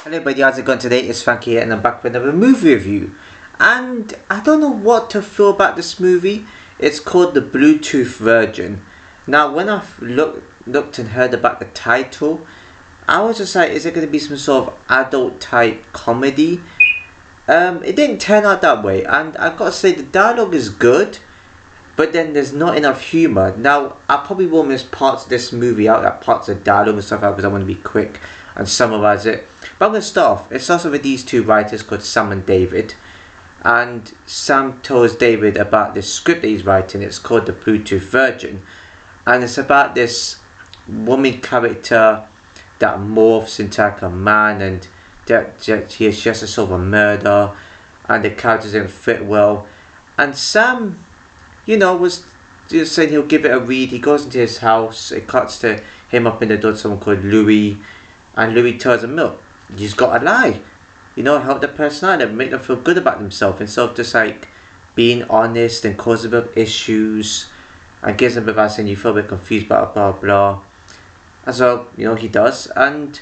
Hello everybody, how's it going today? It's Frankie here and I'm back with another movie review. And I don't know what to feel about this movie. It's called The Bluetooth Virgin. Now when I looked and heard about the title, I was just like, is it going to be some sort of adult type comedy? It didn't turn out that way, and I've got to say the dialogue is good, but then there's not enough humour. Now I probably will miss parts of this movie out, like parts of dialogue and stuff out, because I want to be quick and summarise it. But I'm going to start off. It starts off with these two writers called Sam and David. And Sam tells David about this script that he's writing. It's called The Bluetooth Virgin. And it's about this woman character that morphs into like a man, and she has to solve a murder, and the characters didn't fit well. And Sam, was just saying he'll give it a read. He goes into his house. It cuts to him up in the door to someone called Louis. And Louis tells him, look, you just gotta lie. Help the person out and make them feel good about themselves, instead of just like being honest and causing a bit of issues, and gives them a bit of advice saying you feel a bit confused, blah blah blah. And so, he does. And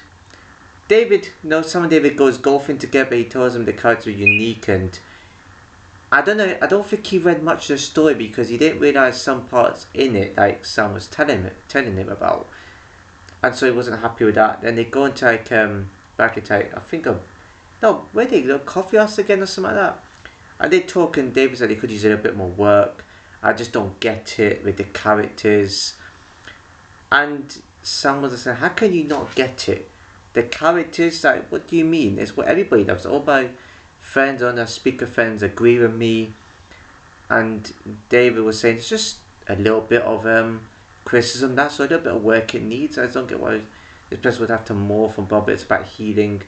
David, Sam and David goes golfing together. He tells him the character is unique, and I don't know, I don't think he read much of the story because he didn't realise some parts in it like Sam was telling him about. And so he wasn't happy with that. Then they go into like back into where they go, coffee house again or something like that. And they talk, and David said he could use a little bit more work. I just don't get it with the characters. And Sam was saying, how can you not get it? The characters, like, what do you mean? It's what everybody does. All my friends on our speaker friends agree with me. And David was saying it's just a little bit of criticism, that's a little bit of work it needs. I don't get why this person would have to morph and blah, but it's about healing.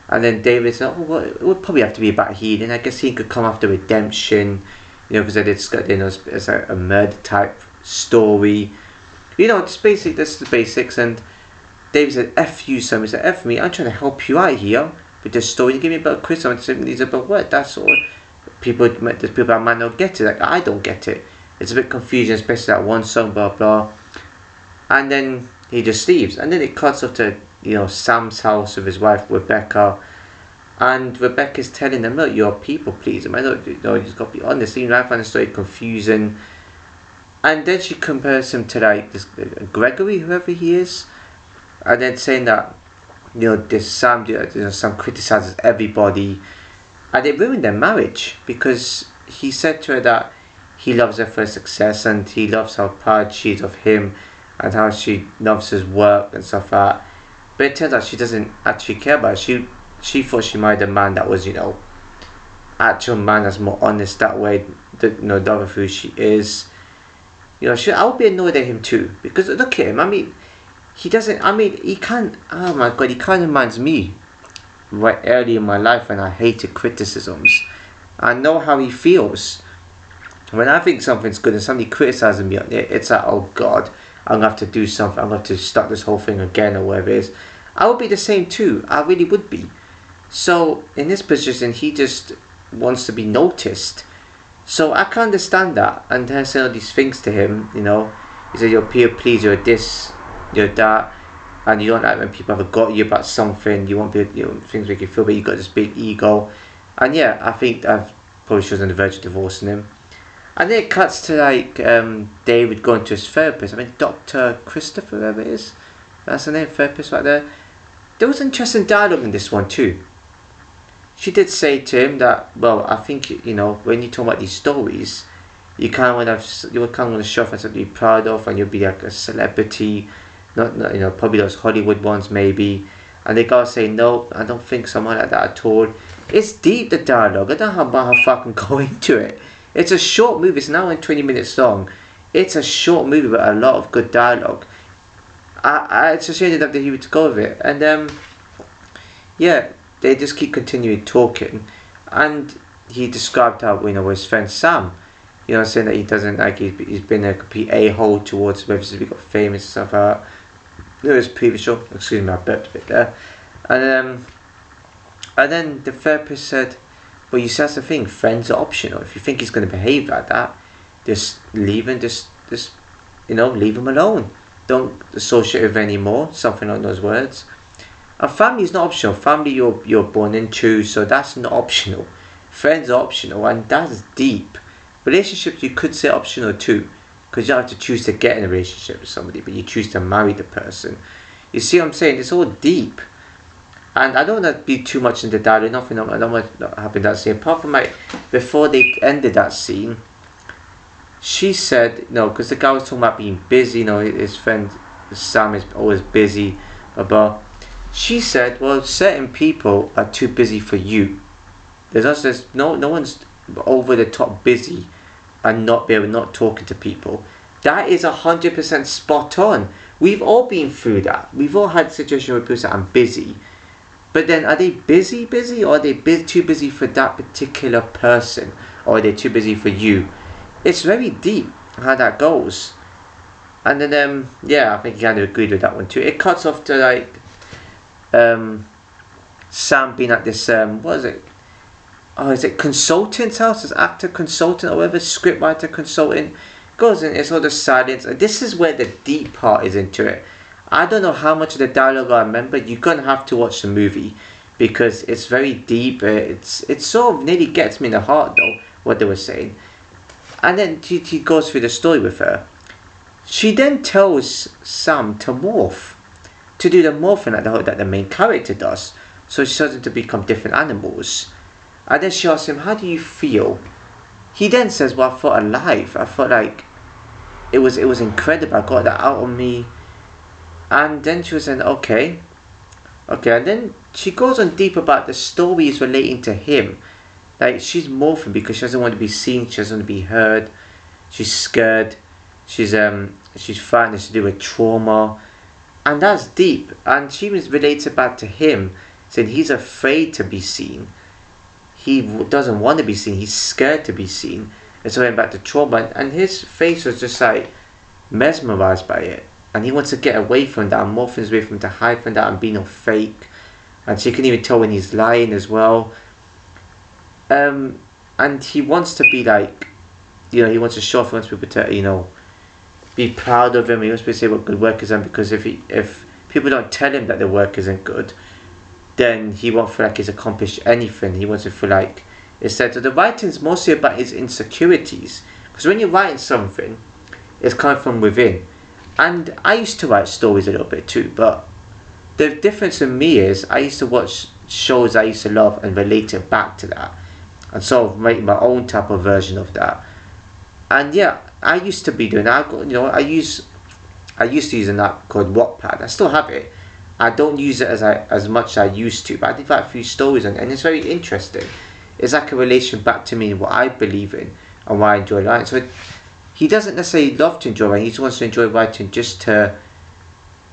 And then David said, well, it would probably have to be about healing. I guess he could come after redemption, because it's like a murder type story. It's basic, this is the basics. And David said, F you, Sam. He said, F me, I'm trying to help you out here with this story. You give me a bit of criticism, and say these are about what, that's all. There's people that might not get it, like I don't get it. It's a bit confusing, especially that one song, blah blah. And then he just leaves. And then it cuts off to, Sam's house with his wife Rebecca. And Rebecca's telling him, look, you're a people pleaser. You just got to be honest. I find the story confusing. And then she compares him to like this Gregory, whoever he is. And then saying that, this Sam, Sam criticizes everybody. And it ruined their marriage, because he said to her that he loves her for her success, and he loves how proud she is of him, and how she loves his work and stuff like that. But it turns out she doesn't actually care about it. She thought she married a man that was, actual man that's more honest that way, loving who she is. I would be annoyed at him too, because look at him. He can't, oh my god, he kind of reminds me right early in my life when I hated criticisms. I know how he feels. When I think something's good and somebody criticizes me on it, it's like, oh god, I'm going to have to do something, I'm going to have to start this whole thing again, or whatever it is. I would be the same too, I really would be. So, in this position, he just wants to be noticed. So, I can understand that, and her saying all these things to him, he said, you're peer please, you're this, you're that, and you don't like when people have got you about something, you want things make you feel, but you got this big ego. And yeah, I think I've probably she was on the verge of divorcing him. And then it cuts to like David going to his therapist. Dr. Christopher, whoever it is. That's the name, therapist right there. There was interesting dialogue in this one too. She did say to him that, well, I think, when you talk about these stories, you kind of want to show off something to be proud of, and you'll be like a celebrity, not probably those Hollywood ones maybe. And they gotta say, no, I don't think someone like that at all. It's deep, the dialogue. I don't know how far I can go into it. It's a short movie. It's an hour and 20 minutes long. It's a short movie with a lot of good dialogue. It's a shame that he would go with it. And yeah, they just keep continuing talking. And he described how, with his friend Sam, saying that he doesn't like, he's been a complete a-hole towards whether he got famous and stuff like that. It was previous show. Excuse me, I burped a bit there. And then the therapist said, well, you see, that's the thing, friends are optional. If you think he's going to behave like that, just leave him, leave him alone. Don't associate with him anymore, something like those words. And family is not optional. Family you're born into, so that's not optional. Friends are optional, and that's deep. Relationships you could say optional too, because you don't have to choose to get in a relationship with somebody, but you choose to marry the person. You see what I'm saying? It's all deep. And I don't want to be too much into dialogue. Nothing. I don't want to happen that scene. Apart from like before they ended that scene, she said no, because the guy was talking about being busy. You know, his friend Sam is always busy, but she said, well, certain people are too busy for you. There's no one's over the top busy and not talking to people. That is 100% spot on. We've all been through that. We've all had situations where people say I'm busy, but then are they busy, or are they too busy for that particular person, or are they too busy for you? It's very deep how that goes. And then I think you kind of agreed with that one too. It cuts off to like Sam being at this what is it? Oh, is it consultant's house? Is actor consultant or whatever, scriptwriter consultant? Goes in, it's all the silence. And this is where the deep part is into it. I don't know how much of the dialogue I remember. You're gonna have to watch the movie because it's very deep. It sort of nearly gets me in the heart though, what they were saying. And then he goes through the story with her. She then tells Sam to morph, to do the morphing that the main character does. So she tells him to become different animals. And then she asks him, how do you feel? He then says, well, I felt alive. I felt like it was incredible. I got that out of me. And then she was saying, okay. And then she goes on deep about the stories relating to him. Like, she's morphing because she doesn't want to be seen. She doesn't want to be heard. She's scared. She's frightened to do with trauma. And that's deep. And she was related back to him, saying he's afraid to be seen. He doesn't want to be seen. He's scared to be seen. And so went back to trauma. And his face was just like mesmerized by it. And he wants to get away from that. And morphing away from to hide from that and being all fake. And she can even tell when he's lying as well. And he wants to be like, he wants to show off. He wants people to, be proud of him. He wants people to say what good work is done. Because if people don't tell him that the work isn't good, then he won't feel like he's accomplished anything. He wants to feel like it's said. So the writing is mostly about his insecurities. Because when you're writing something, it's coming from within. And I used to write stories a little bit too, but the difference in me is I used to watch shows I used to love and relate it back to that. And sort of make my own type of version of that. And I used to be doing that. I used to use an app called Wattpad. I still have it. I don't use it as much as I used to, but I did write a few stories on it, and it's very interesting. It's like a relation back to me and what I believe in and why I enjoy writing. So he doesn't necessarily love to enjoy writing, he just wants to enjoy writing just to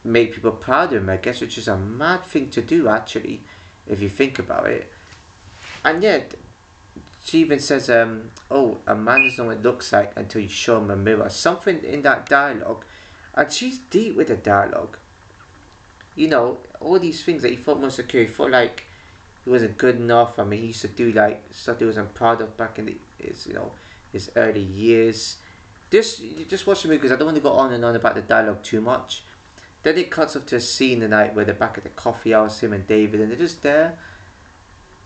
make people proud of him, I guess, which is a mad thing to do actually, if you think about it. And she even says, a man doesn't know what it looks like until you show him a mirror. Something in that dialogue, and she's deep with the dialogue. All these things that he thought most secure. He thought like he wasn't good enough. I mean, he used to do like stuff he wasn't proud of back in his early years. Just watch the movie because I don't want to go on and on about the dialogue too much. Then it cuts off to a scene tonight where they're back at the coffee house, him and David, and they're just there.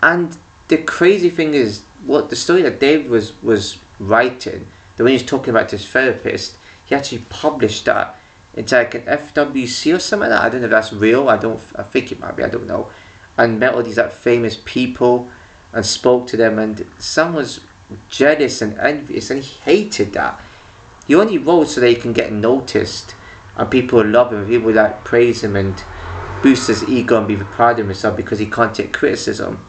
And the crazy thing is, what the story that David was writing, that when he was talking about his therapist, he actually published that. It's like an FWC or something like that. I don't know if that's real. I think it might be. I don't know. And met all these like famous people and spoke to them. And some was jealous and envious, and he hated that. He only wrote so that he can get noticed, and people will love him. People will like praise him and boost his ego and be proud of himself because he can't take criticism.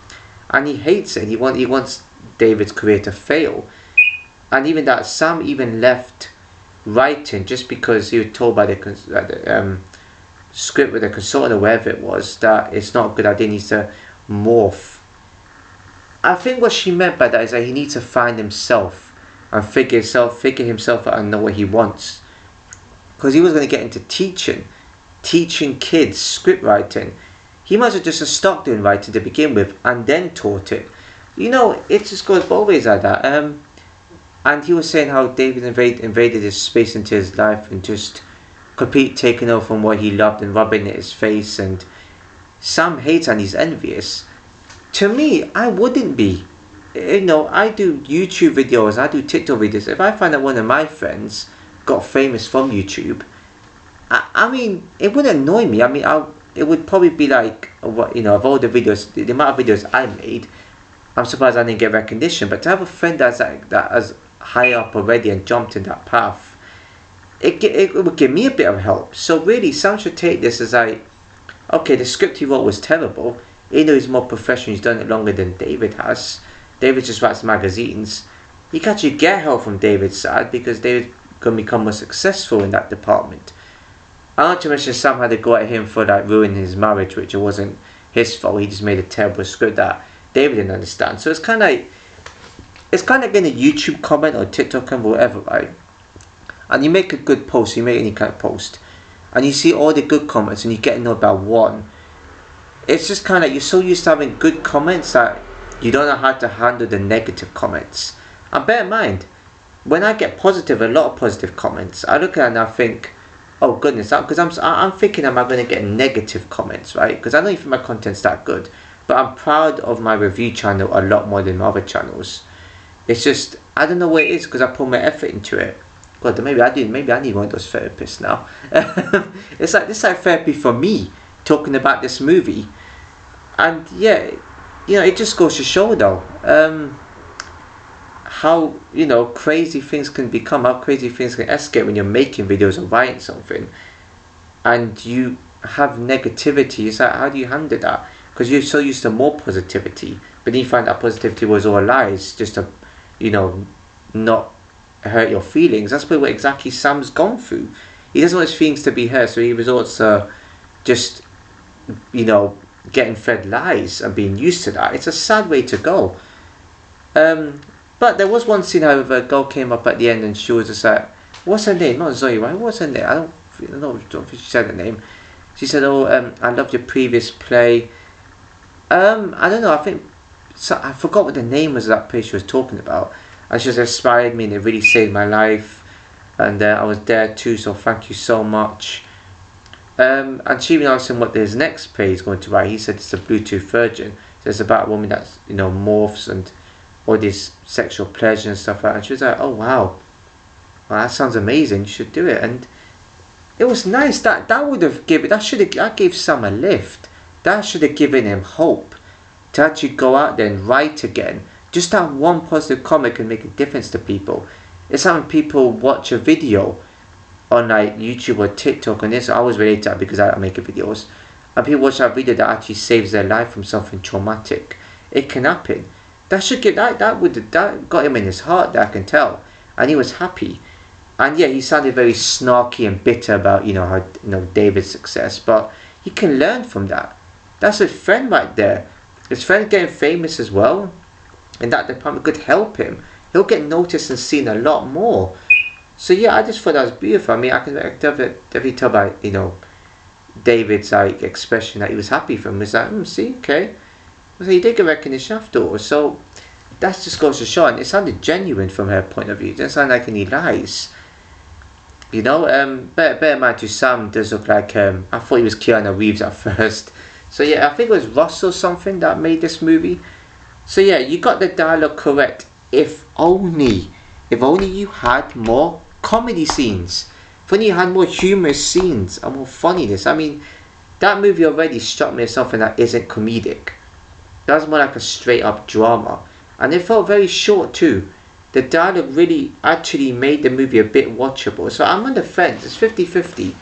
And he hates it. He wants David's career to fail. And even that, Sam even left writing just because he was told by the script with the consultant or wherever it was that it's not a good idea, he needs to morph. I think what she meant by that is that he needs to find himself and figure himself out and know what he wants. Because he was going to get into teaching kids script writing. He might have just stopped doing writing to begin with and then taught it. It just goes both ways like that. And he was saying how David invaded his space into his life and just completely taken over from what he loved and rubbing it in his face and Sam hates and he's envious. To me, I wouldn't be. I do YouTube videos, I do TikTok videos. If I find that one of my friends got famous from YouTube, I mean, it wouldn't annoy me. I mean, it would probably be like, of all the videos, the amount of videos I made, I'm surprised I didn't get recognition. But to have a friend that's like that, as high up already and jumped in that path, it would give me a bit of help. So really, Sam should take this as like, okay, the script he wrote was terrible. Even though he's more professional, he's done it longer than David has. David just writes magazines. You can actually get help from David's side because David can become more successful in that department. I not to mention Sam had to go at him for like ruining his marriage, which it wasn't his fault. He just made a terrible script that David didn't understand. So it's kind of like in a YouTube comment or TikTok comment or whatever, right? And you make a good post, you make any kind of post, and you see all the good comments and you get to know about one. It's just kind of, you're so used to having good comments that you don't know how to handle the negative comments. And bear in mind, when I get a lot of positive comments, I look at it and I think, oh goodness, because I'm thinking, am I going to get negative comments, right? Because I don't even think my content's that good, but I'm proud of my review channel a lot more than my other channels. It's just, I don't know what it is, because I put my effort into it. God, maybe I need one of those therapists now. It's like therapy for me, talking about this movie. And yeah, it just goes to show though, how crazy things can become, how crazy things can escalate when you're making videos or writing something, and you have negativity. It's like, how do you handle that? Because you're so used to more positivity, but then you find that positivity was all lies, just to not hurt your feelings. That's what exactly Sam's gone through. He doesn't want his feelings to be hurt, so he resorts to just getting fed lies and being used to that. It's a sad way to go. But there was one scene, however, a girl came up at the end and she was just like, what's her name? Not Zoe, right? What's her name? I don't think she said her name. She said, I loved your previous play. I don't know, I forgot what the name was of that play she was talking about. And she just inspired me and it really saved my life. And I was there too, so thank you so much. And she even asked him what his next play is going to write. He said it's a Bluetooth Virgin. So it's about a woman that's, morphs and all this sexual pleasure and stuff like that. And she was like, oh wow, that sounds amazing, you should do it. And it was nice. That gave Sam a lift. That should have given him hope to actually go out there and write again. Just that one positive comment can make a difference to people. It's how when people watch a video on like YouTube or TikTok, and this I always relate to that because I make videos, and people watch that video that actually saves their life from something traumatic. It can happen. That should get that got him in his heart, that I can tell, and he was happy. And yeah, he sounded very snarky and bitter about how David's success, but he can learn from that. That's his friend right there. His friend getting famous as well, and that department could help him. He'll get noticed and seen a lot more. So yeah, I just thought that was beautiful. I mean, I can definitely tell by David's expression that he was happy for him. He's like, see, okay. So he did get recognition afterwards. So that just goes to show, and it sounded genuine from her point of view. It didn't sound like any lies. Bear in mind too, Sam does look like I thought he was Keanu Reeves at first. So yeah, I think it was Russell something that made this movie. So yeah, you got the dialogue correct. If only you had more comedy scenes. If only you had more humorous scenes and more funniness. I mean, that movie already struck me as something that isn't comedic. That was more like a straight up drama. And it felt very short too. The dialogue really actually made the movie a bit watchable. So I'm on the fence. It's 50-50.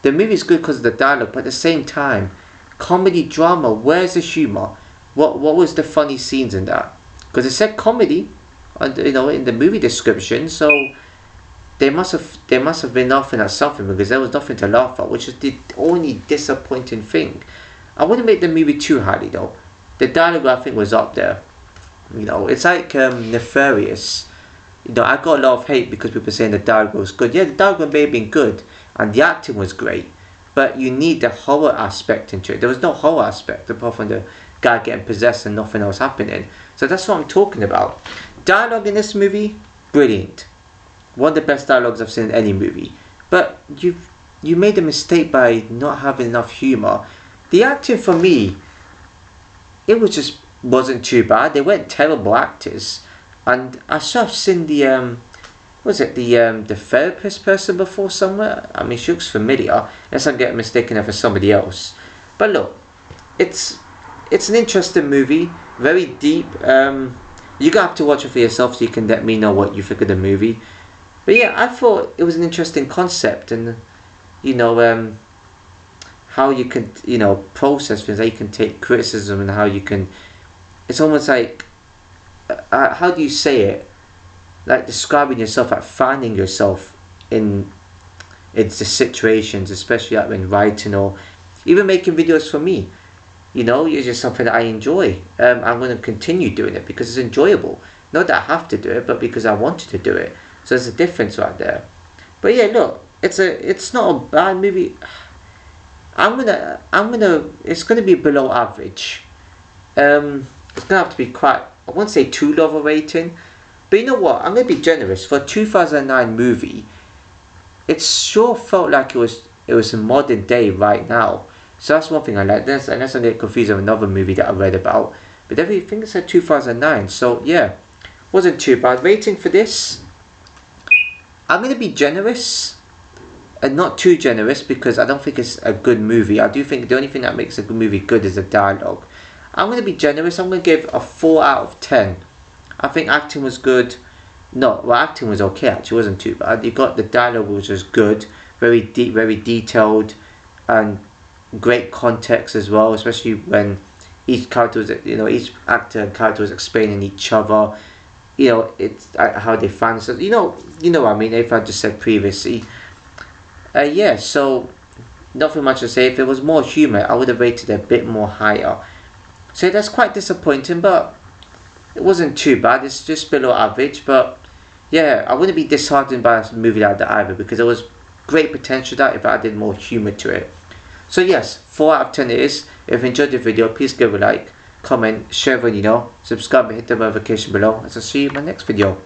The movie is good because of the dialogue, but at the same time, comedy, drama, where's the humour? What was the funny scenes in that? Because it said comedy, in the movie description, so they must have been laughing at something, because there was nothing to laugh at, which is the only disappointing thing. I wouldn't make the movie too highly though. The dialogue I think was up there. It's like Nefarious. I got a lot of hate because people saying the dialogue was good. Yeah, the dialogue may have been good and the acting was great, but you need the horror aspect into it. There was no horror aspect apart from the guy getting possessed and nothing else happening. So that's what I'm talking about. Dialogue in this movie, brilliant. One of the best dialogues I've seen in any movie. But you made a mistake by not having enough humour. the acting for me, it was just wasn't too bad. They weren't terrible actors, and I sort of seen the was it the therapist person before somewhere? I mean, she looks familiar, unless I'm getting mistaken her for somebody else. But look, it's an interesting movie, very deep. You're gonna have to watch it for yourself so you can let me know what you think of the movie. But yeah, I thought it was an interesting concept, and you know, how you can, you know, process things, how you can take criticism, and how you can. It's almost like, how do you say it? Like describing yourself, like finding yourself in the situations, especially like when writing or even making videos for me. You know, it's just something that I enjoy. I'm going to continue doing it because it's enjoyable. Not that I have to do it, but because I wanted to do it. So there's a difference right there. But yeah, look, it's not a bad movie. It's gonna be below average. It's gonna have to be quite. I won't say too low of a rating, but you know what? I'm gonna be generous for a 2009 movie. It sure felt like it was a modern day right now. So that's one thing I like. Unless I get confused with another movie that I read about. But everything said 2009. So yeah, wasn't too bad. Rating for this, I'm gonna be generous. And not too generous because I don't think it's a good movie. I do think the only thing that makes a good movie good is the dialogue. I'm going to be generous. I'm going to give a 4 out of 10. I think acting was good. No, well, acting was okay actually. It wasn't too bad. You got the dialogue which was good. Very deep, very detailed. And great context as well. Especially when each character was, you know, each actor and character was explaining each other. You know, it's how they find themselves. You know what I mean. If I just said previously. Yeah, so nothing much to say. If it was more humour, I would have rated it a bit more higher. So that's quite disappointing, but it wasn't too bad. It's just below average, but yeah, I wouldn't be disheartened by a movie like that either because there was great potential that if I added more humour to it. So yes, 4 out of 10 it is. If you enjoyed the video, please give a like, comment, share when you know, subscribe and hit the notification below, and I'll see you in my next video.